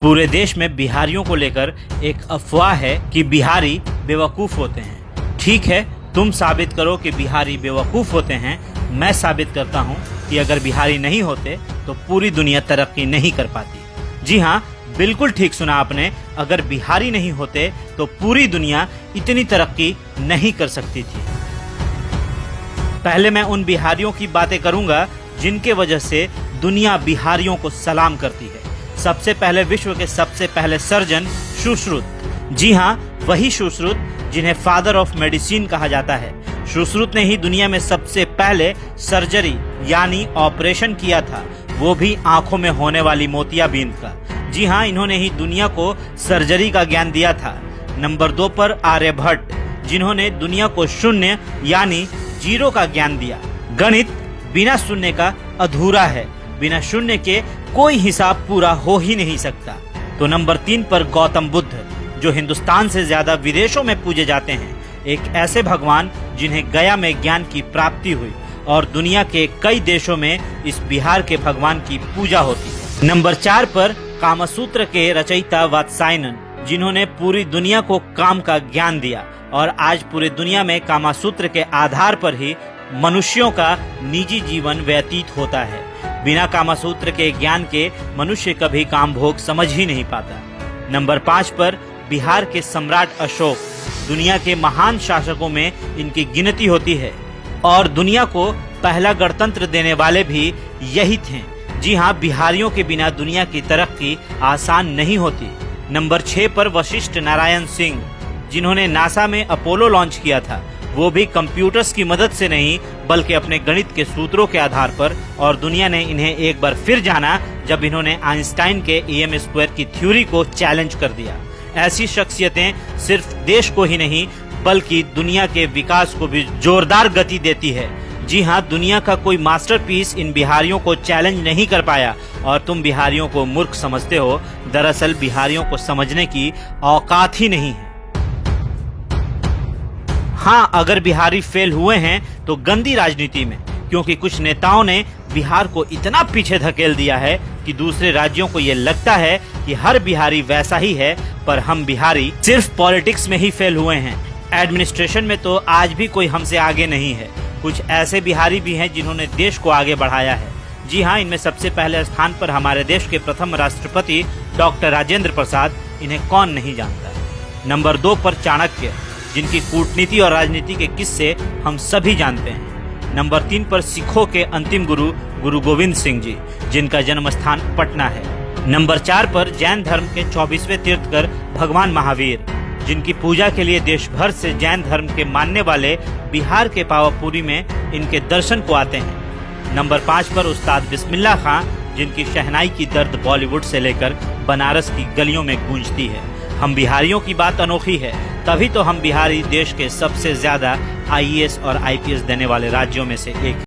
पूरे देश में बिहारियों को लेकर एक अफवाह है कि बिहारी बेवकूफ होते हैं। ठीक है, तुम साबित करो कि बिहारी बेवकूफ होते हैं। मैं साबित करता हूँ कि अगर बिहारी नहीं होते तो पूरी दुनिया तरक्की नहीं कर पाती। जी हाँ, बिल्कुल ठीक सुना आपने। अगर बिहारी नहीं होते तो पूरी दुनिया इतनी तरक्की नहीं कर सकती थी। पहले मैं उन बिहारियों की बातें करूंगा जिनके वजह से दुनिया बिहारियों को सलाम करती है। सबसे पहले विश्व के सबसे पहले सर्जन सुश्रुत। जी हाँ, वही सुश्रुत जिन्हें फादर ऑफ मेडिसिन कहा जाता है। सुश्रुत ने ही दुनिया में सबसे पहले सर्जरी यानी ऑपरेशन किया था, वो भी आंखों में होने वाली मोतियाबिंद का। जी हाँ, इन्होंने ही दुनिया को सर्जरी का ज्ञान दिया था। नंबर 2 पर आर्यभट्ट, जिन्होंने दुनिया को शून्य यानी जीरो का ज्ञान दिया। गणित बिना शून्य का अधूरा है, बिना शून्य के कोई हिसाब पूरा हो ही नहीं सकता। तो नंबर 3 पर गौतम बुद्ध, जो हिंदुस्तान से ज्यादा विदेशों में पूजे जाते हैं। एक ऐसे भगवान जिन्हें गया में ज्ञान की प्राप्ति हुई और दुनिया के कई देशों में इस बिहार के भगवान की पूजा होती है। नंबर 4 पर कामसूत्र के रचयिता वात्सायनन, जिन्होंने पूरी दुनिया को काम का ज्ञान दिया और आज पूरी दुनिया में कामसूत्र के आधार पर ही मनुष्यों का निजी जीवन व्यतीत होता है। बिना कामसूत्र के ज्ञान के मनुष्य कभी काम भोग समझ ही नहीं पाता। नंबर 5 पर बिहार के सम्राट अशोक, दुनिया के महान शासकों में इनकी गिनती होती है और दुनिया को पहला गणतंत्र देने वाले भी यही थे। जी हाँ, बिहारियों के बिना दुनिया की तरक्की आसान नहीं होती। नंबर 6 पर वशिष्ठ नारायण सिंह, जिन्होंने नासा में अपोलो लॉन्च किया था, वो भी कंप्यूटर्स की मदद से नहीं बल्कि अपने गणित के सूत्रों के आधार पर। और दुनिया ने इन्हें एक बार फिर जाना जब इन्होंने आइंस्टाइन के EM² की थ्योरी को चैलेंज कर दिया। ऐसी शख्सियतें सिर्फ देश को ही नहीं बल्कि दुनिया के विकास को भी जोरदार गति देती है। जी हाँ, दुनिया का कोई मास्टरपीस इन बिहारियों को चैलेंज नहीं कर पाया और तुम बिहारियों को मूर्ख समझते हो। दरअसल बिहारियों को समझने की औकात ही नहीं है। हाँ, अगर बिहारी फेल हुए हैं तो गंदी राजनीति में, क्योंकि कुछ नेताओं ने बिहार को इतना पीछे धकेल दिया है कि दूसरे राज्यों को ये लगता है कि हर बिहारी वैसा ही है। पर हम बिहारी सिर्फ पॉलिटिक्स में ही फेल हुए हैं, एडमिनिस्ट्रेशन में तो आज भी कोई हमसे आगे नहीं है। कुछ ऐसे बिहारी भी हैं जिन्होंने देश को आगे बढ़ाया है। जी हाँ, इनमें सबसे पहले स्थान पर हमारे देश के प्रथम राष्ट्रपति डॉक्टर राजेंद्र प्रसाद, इन्हें कौन नहीं जानता। नंबर 2 पर चाणक्य, जिनकी कूटनीति और राजनीति के किस्से हम सभी जानते हैं। नंबर 3 पर सिखों के अंतिम गुरु गुरु गोविंद सिंह जी, जिनका जन्म स्थान पटना है। नंबर 4 पर जैन धर्म के 24वें तीर्थकर भगवान महावीर, जिनकी पूजा के लिए देश भर से जैन धर्म के मानने वाले बिहार के पावापुरी में इनके दर्शन को आते हैं। नंबर 5 पर उस्ताद बिस्मिल्लाह खां, जिनकी शहनाई की दर्द बॉलीवुड से लेकर बनारस की गलियों में गूंजती है। हम बिहारियों की बात अनोखी है, तभी तो हम बिहारी देश के सबसे ज्यादा IAS और IPS देने वाले राज्यों में से एक